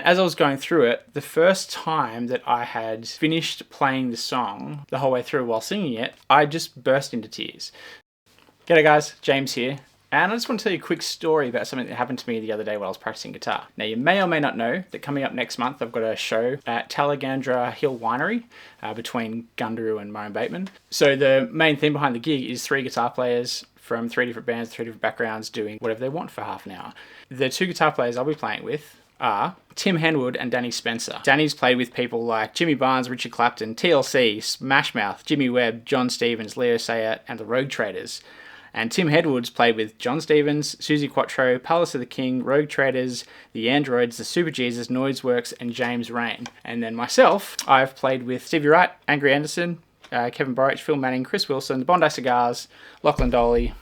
And as I was going through it, the first time that I had finished playing the song the whole way through while singing it, I just burst into tears. G'day guys, James here. And I just want to tell you a quick story about something that happened to me the other day while I was practicing guitar. Now, you may or may not know that coming up next month, I've got a show at Tallagandra Hill Winery between Gundaroo and Murray Bateman. So the main theme behind the gig is 3 guitar players from 3 different bands, 3 different backgrounds, doing whatever they want for half an hour. The 2 guitar players I'll be playing with are Tim Henwood and Danny Spencer. Danny's played with people like Jimmy Barnes, Richard Clapton, TLC, Smash Mouth, Jimmy Webb, John Stevens, Leo Sayer, and the Rogue Traders. And Tim Henwood's played with John Stevens, Susie Quattro, Palace of the King, Rogue Traders, The Androids, The Super Jesus, Noiseworks, and James Rain. And then myself, I've played with Stevie Wright, Angry Anderson, Kevin Borich, Phil Manning, Chris Wilson, The Bondi Cigars, Lachlan Doley,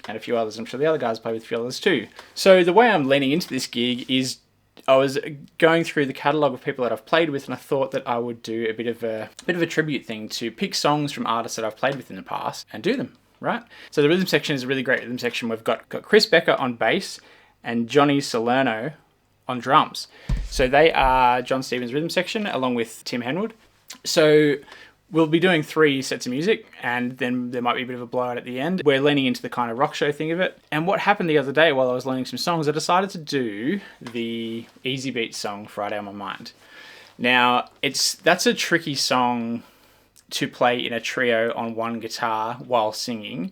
and a few others. I'm sure the other guys play with a few others too. So the way I'm leaning into this gig is I was going through the catalogue of people that I've played with, and I thought that I would do a bit of a tribute thing to pick songs from artists that I've played with in the past and do them. Right? So the rhythm section is a really great rhythm section. We've got Chris Bekker on bass and Johnny Salerno on drums. So they are John Stevens' rhythm section along with Tim Henwood. So we'll be doing 3 sets of music, and then there might be a bit of a blowout at the end. We're leaning into the kind of rock show thing of it. And what happened the other day while I was learning some songs, I decided to do the Easybeats song, Friday on My Mind. Now, that's a tricky song to play in a trio on one guitar while singing.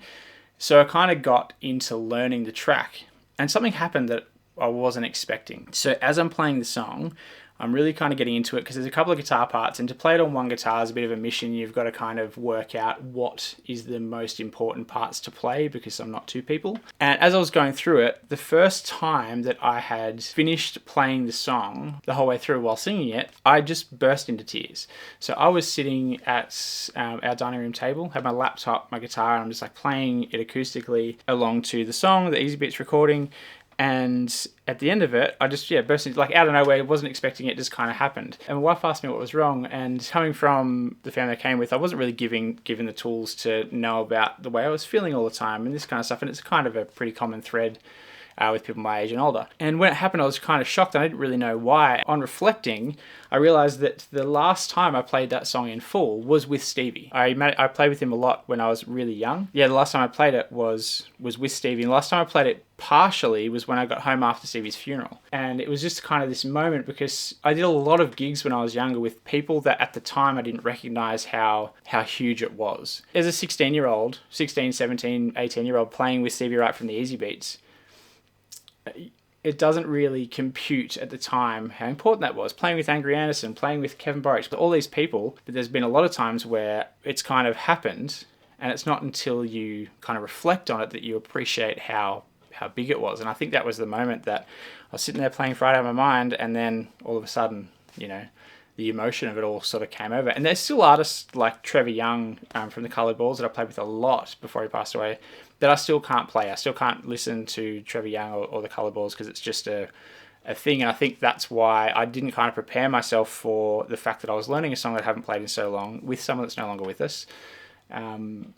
So I kind of got into learning the track, and something happened that I wasn't expecting. So as I'm playing the song, I'm really kind of getting into it because there's a couple of guitar parts, and to play it on one guitar is a bit of a mission. You've got to kind of work out what is the most important parts to play because I'm not 2 people. And as I was going through it, the first time that I had finished playing the song the whole way through while singing it, I just burst into tears. So I was sitting at our dining room table, had my laptop, my guitar, and I'm just like playing it acoustically along to the song, the Easybeats recording. And at the end of it, I just, burst into, like, out of nowhere, wasn't expecting it, just kind of happened. And my wife asked me what was wrong, and coming from the family I came with, I wasn't really given the tools to know about the way I was feeling all the time and this kind of stuff, and it's kind of a pretty common thread with people my age and older. And when it happened, I was kind of shocked, and I didn't really know why. On reflecting, I realized that the last time I played that song in full was with Stevie. I played with him a lot when I was really young. Yeah, the last time I played it was with Stevie, and the last time I played it partially was when I got home after Stevie's funeral. And it was just kind of this moment because I did a lot of gigs when I was younger with people that at the time I didn't recognize how huge it was. As a 16-year-old, 16, 17, 18-year-old playing with Stevie Wright from the Easybeats, it doesn't really compute at the time how important that was. Playing with Angry Anderson, playing with Kevin Borich, all these people, but there's been a lot of times where it's kind of happened, and it's not until you kind of reflect on it that you appreciate how big it was. And I think that was the moment that I was sitting there playing Friday on My Mind, and then all of a sudden, the emotion of it all sort of came over. And there's still artists like Trevor Young from the Coloured Balls that I played with a lot before he passed away that I still can't play. I still can't listen to Trevor Young or the Coloured Balls because it's just a thing. And I think that's why I didn't kind of prepare myself for the fact that I was learning a song that I haven't played in so long with someone that's no longer with us. And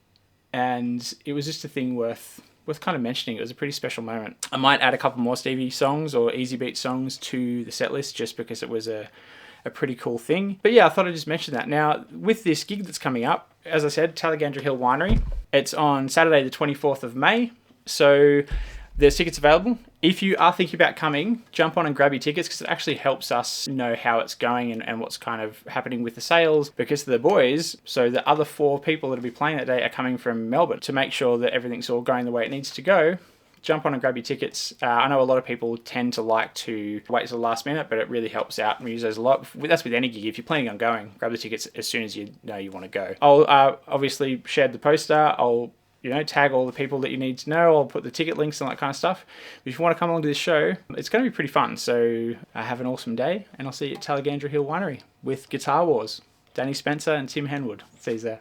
it was just a thing worth kind of mentioning. It was a pretty special moment. I might add a couple more Stevie songs or Easybeats songs to the set list just because it was a pretty cool thing. But yeah, I thought I'd just mention that. Now, with this gig that's coming up, as I said, Tallagandra Hill Winery, it's on Saturday the 24th of May. So there's tickets available. If you are thinking about coming, jump on and grab your tickets because it actually helps us know how it's going and what's kind of happening with the sales, because the boys, so the other 4 people that'll be playing that day are coming from Melbourne to make sure that everything's all going the way it needs to go. Jump on and grab your tickets. I know a lot of people tend to like to wait till the last minute, but it really helps out and uses a lot. That's with any gig. If you're planning on going, grab the tickets as soon as you know you want to go. I'll obviously share the poster. I'll tag all the people that you need to know. I'll put the ticket links and that kind of stuff. But if you want to come along to this show, it's going to be pretty fun. So have an awesome day, and I'll see you at Tallagandra Hill Winery with Guitar Wars, Danny Spencer and Tim Henwood. See you there.